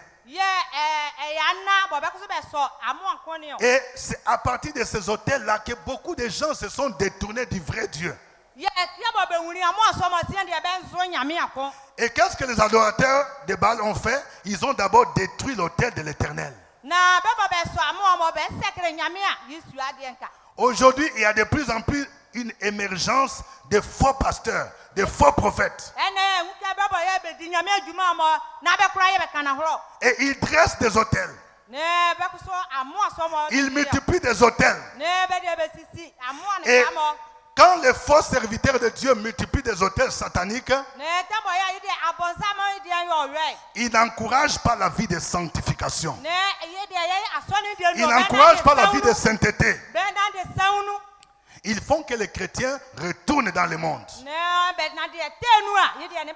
Et c'est à partir de ces hôtels-là que beaucoup de gens se sont détournés du vrai Dieu. Et qu'est-ce que les adorateurs de Baal ont fait? Ils ont d'abord détruit l'autel de l'Éternel. Aujourd'hui, il y a de plus en plus une émergence de faux pasteurs, de faux prophètes. Et ils dressent des autels. Ils multiplient des autels. Et quand les faux serviteurs de Dieu multiplient des autels sataniques, ils n'encouragent pas la vie de sanctification. Ils n'encouragent pas la vie de sainteté. Ils font que les chrétiens retournent dans le monde.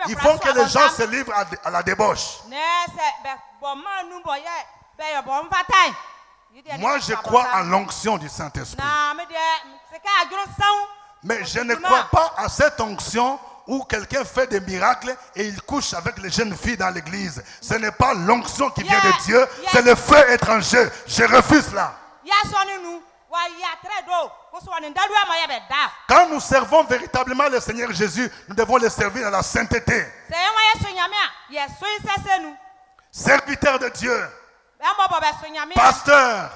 Ils font que les gens se livrent à la débauche. Moi, je crois en l'onction du Saint-Esprit. Mais je ne crois pas à cette onction où quelqu'un fait des miracles et il couche avec les jeunes filles dans l'église. Ce n'est pas l'onction qui vient de Dieu, c'est le feu étranger. Je refuse cela. Quand nous servons véritablement le Seigneur Jésus, nous devons le servir dans la sainteté. Serviteurs de Dieu, pasteurs,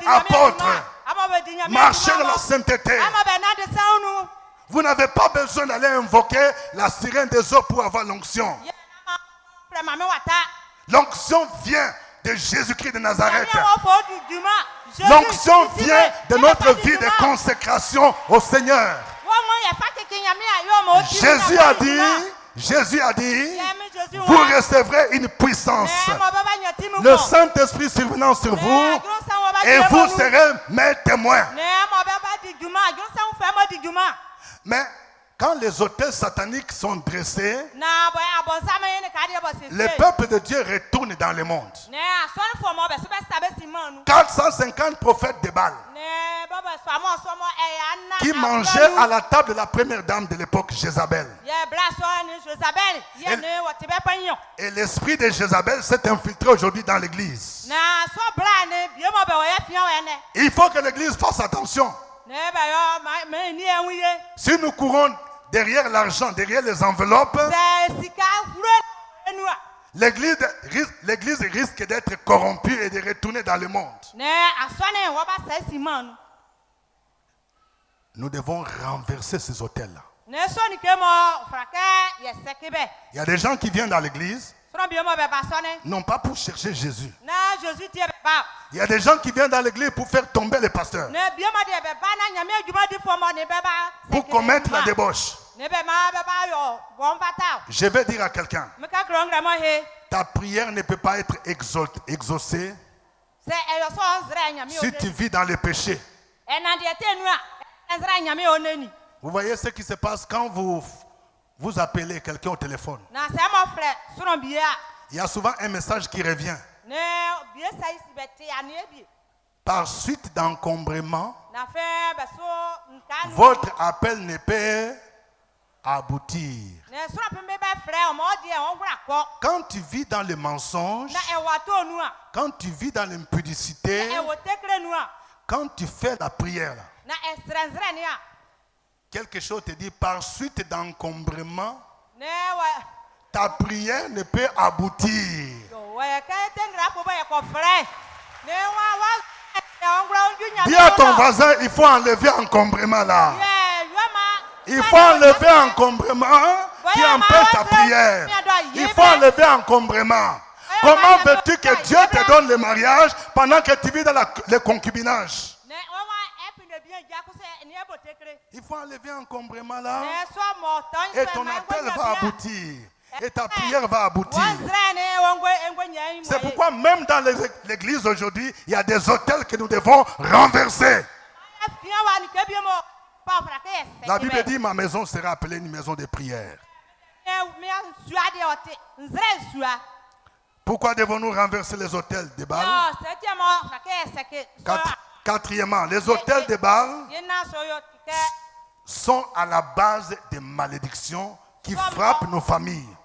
apôtres, marchez dans la sainteté. Vous n'avez pas besoin d'aller invoquer la sirène des eaux pour avoir l'onction. L'onction vient de Jésus-Christ de Nazareth. L'onction vient de notre vie de consécration au Seigneur. Jésus a dit, vous recevrez une puissance. Le Saint-Esprit survenant sur vous et vous serez mes témoins. Mais quand les autels sataniques sont dressés, le peuple de Dieu retourne dans le monde. 450 prophètes de Baal qui mangeaient à la table de la première dame de l'époque, Jézabel. Et l'esprit de Jézabel s'est infiltré aujourd'hui dans l'église. Il faut que l'église fasse attention. Si nous courons derrière l'argent, derrière les enveloppes, l'église risque d'être corrompue et de retourner dans le monde. Nous devons renverser ces hôtels-là. Il y a des gens qui viennent dans l'église, non pas pour chercher Jésus. Il y a des gens qui viennent dans l'église pour faire tomber les pasteurs, pour commettre la débauche. Je vais dire à quelqu'un, ta prière ne peut pas être exaucée si tu vis dans le péché. Vous voyez ce qui se passe quand vous appelez quelqu'un au téléphone. Il y a souvent un message qui revient. Par suite d'encombrement, votre appel ne peut aboutir. Quand tu vis dans le mensonge, quand tu vis dans l'impudicité, quand tu fais la prière, quelque chose te dit par suite d'encombrement, ta prière ne peut aboutir. Dis à ton voisin, il faut enlever encombrement là. Il faut enlever encombrement qui empêche ta prière. Il faut enlever encombrement. Comment veux-tu que Dieu te donne le mariage pendant que tu vis dans le concubinage? Il faut enlever encombrement là. Et ton appel va aboutir. Et ta prière va aboutir. C'est pourquoi même dans l'église aujourd'hui, il y a des autels que nous devons renverser. La Bible dit, ma maison sera appelée une maison de prière. Pourquoi devons-nous renverser les autels de Baal? Quatrièmement, les autels de Baal sont à la base des malédictions qui frappent nos familles.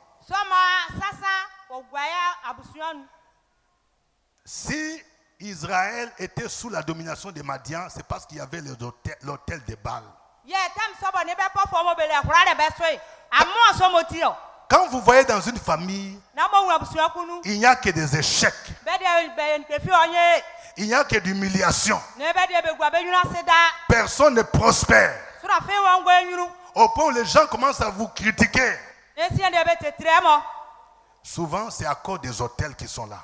Si Israël était sous la domination des Madians, c'est parce qu'il y avait l'autel de Baal. Quand vous voyez dans une famille, il n'y a que des échecs. Il n'y a que d'humiliation. Personne ne prospère. Au point où les gens commencent à vous critiquer. Souvent, c'est à cause des autels qui sont là.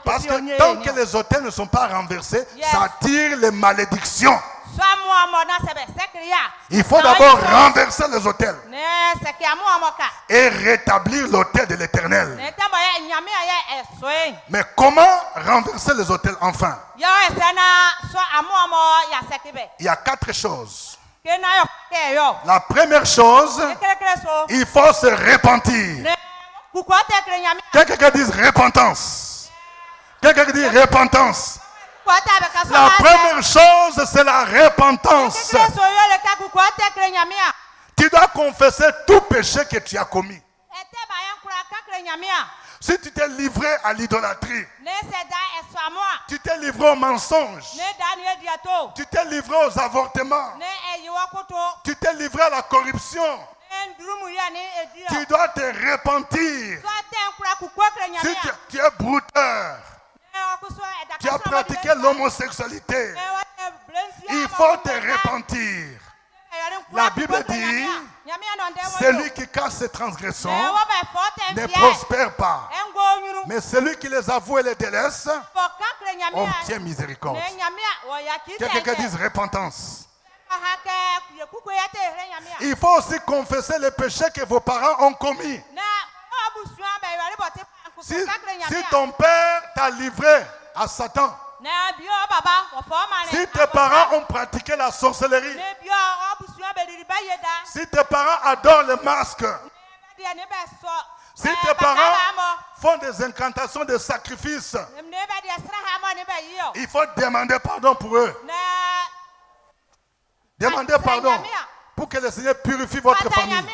Parce que tant que les autels ne sont pas renversés, ça attire les malédictions. Il faut d'abord renverser les autels et rétablir l'autel de l'Éternel. Mais comment renverser les autels enfin? Il y a 4 choses. La première chose, il faut se repentir. Quelqu'un dit repentance. Quelqu'un dit repentance. La première chose, c'est la repentance. Tu dois confesser tout péché que tu as commis. Si tu t'es livré à l'idolâtrie, tu t'es livré au mensonge, tu t'es livré aux avortements, tu t'es livré à la corruption, tu dois te repentir. Si tu es brouteur, tu as pratiqué l'homosexualité, il faut te repentir. La Bible dit, celui qui cache ses transgressions ne prospère pas. Mais celui qui les avoue et les délaisse obtient miséricorde. Quelqu'un dise repentance. Il faut aussi confesser les péchés que vos parents ont commis. Si ton père t'a livré à Satan, si tes parents ont pratiqué la sorcellerie, si tes parents adorent le masque, si tes parents font des incantations de sacrifices, il faut demander pardon pour eux. Demandez pardon pour que le Seigneur purifie votre famille.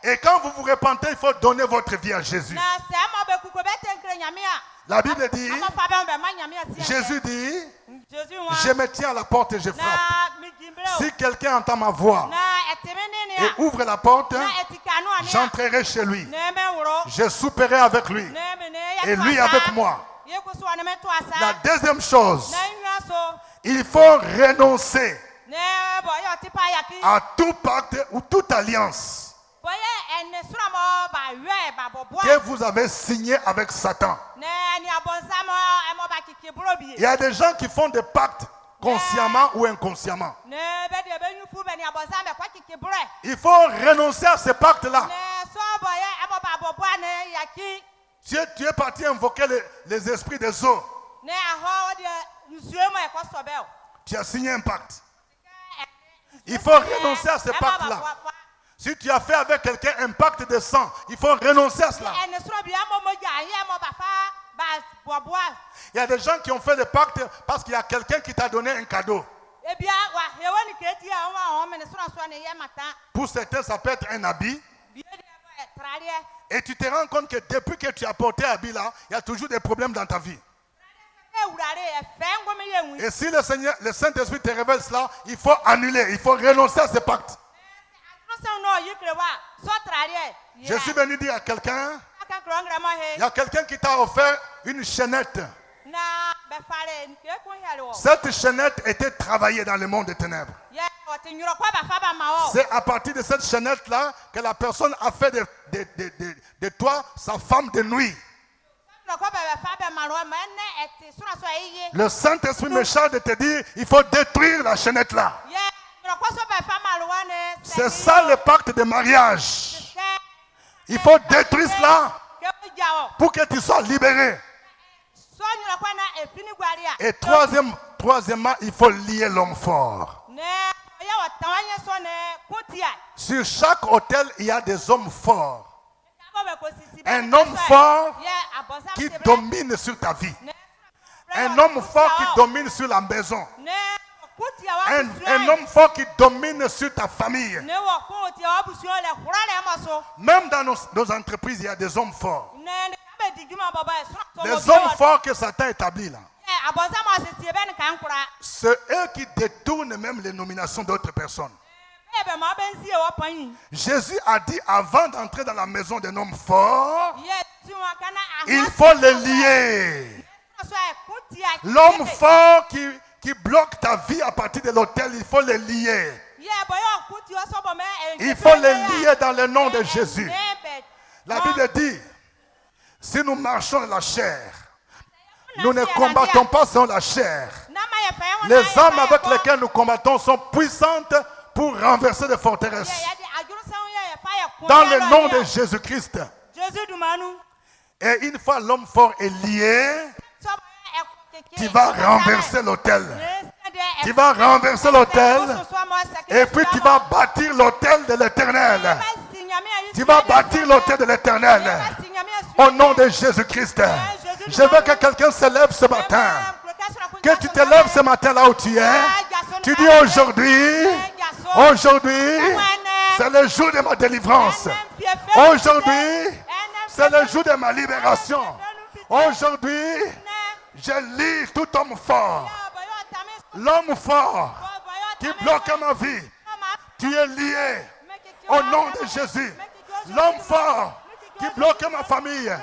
Et quand vous vous repentez, il faut donner votre vie à Jésus. La Bible dit, Jésus dit, je me tiens à la porte et je frappe. Si quelqu'un entend ma voix et ouvre la porte, j'entrerai chez lui. Je souperai avec lui et lui avec moi. La deuxième chose, il faut renoncer à tout pacte ou toute alliance que vous avez signé avec Satan. Il y a des gens qui font des pactes consciemment ou inconsciemment. Il faut renoncer à ces pactes-là. Tu es parti invoquer les esprits des eaux. Tu as signé un pacte. Il faut renoncer à ces pactes-là. Si tu as fait avec quelqu'un un pacte de sang, il faut renoncer à cela. Il y a des gens qui ont fait des pactes parce qu'il y a quelqu'un qui t'a donné un cadeau. Pour certains, ça peut être un habit. Et tu te rends compte que depuis que tu as porté l'habit là, il y a toujours des problèmes dans ta vie. Et si le Saint-Esprit te révèle cela, il faut annuler, il faut renoncer à ce pacte. Je suis venu dire à quelqu'un, il y a quelqu'un qui t'a offert une chaînette. Cette chaînette était travaillée dans le monde des ténèbres. C'est à partir de cette chaînette-là que la personne a fait de toi sa femme de nuit. Le Saint-Esprit me charge de te dire, il faut détruire la chaînette-là. C'est ça le pacte de mariage. Il faut détruire cela pour que tu sois libéré. Et troisièmement, il faut lier l'homme fort. Sur chaque autel, il y a des hommes forts. Un homme fort qui domine sur ta vie. Un homme fort qui domine sur la maison. Un homme fort qui domine sur ta famille. Même dans nos entreprises, il y a des hommes forts. Des hommes forts que Satan établit là. C'est eux qui détournent même les nominations d'autres personnes. Jésus a dit avant d'entrer dans la maison d'un homme fort, il faut le lier. L'homme fort qui bloque ta vie à partir de l'autel, il faut le lier. Il faut le lier dans le nom de Jésus. La Bible dit, si nous marchons dans la chair, nous ne combattons pas selon la chair. Les armes avec lesquelles nous combattons sont puissantes pour renverser les forteresses. Dans le nom de Jésus-Christ. Et une fois l'homme fort est lié, tu vas renverser l'autel. Tu vas renverser l'autel. Et puis tu vas bâtir l'autel de l'Éternel. Tu vas bâtir l'autel de l'Éternel. Au nom de Jésus-Christ. Je veux que quelqu'un se lève ce matin. Que tu te lèves ce matin là où tu es. Tu dis aujourd'hui, c'est le jour de ma délivrance. Aujourd'hui, c'est le jour de ma libération. Aujourd'hui, je lis tout homme fort. L'homme fort qui bloque ma vie. Tu es lié au nom de Jésus. L'homme fort qui bloque ma famille.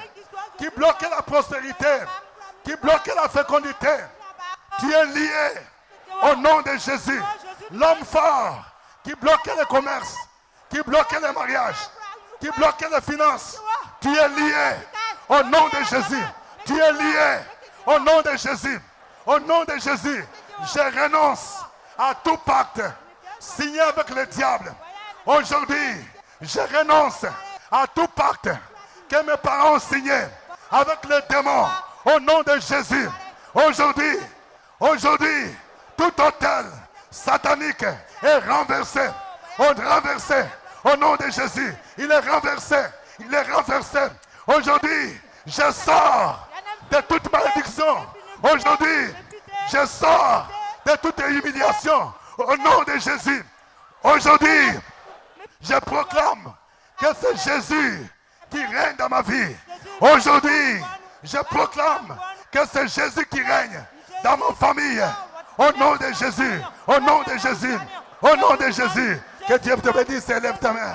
Qui bloque la prospérité. Qui bloque la fécondité. Tu es lié au nom de Jésus. L'homme fort qui bloque le commerce. Qui bloque les mariages. Qui bloque les finances. Tu es lié au nom de Jésus. Tu es lié au nom de Jésus. Au nom de Jésus, je renonce à tout pacte signé avec le diable. Aujourd'hui, je renonce à tout pacte que mes parents ont signé avec les démons. Au nom de Jésus. Aujourd'hui, tout autel satanique est renversé. Au nom de Jésus. Il est renversé. Aujourd'hui, je sors de toute malédiction. Aujourd'hui, je sors de toute humiliation. Au nom de Jésus. Aujourd'hui, je proclame que c'est Jésus qui règne dans ma vie. Aujourd'hui, je proclame que c'est Jésus qui règne dans ma famille. Au nom de Jésus. Au nom de Jésus. Au nom de Jésus. Que Dieu te bénisse et lève ta main.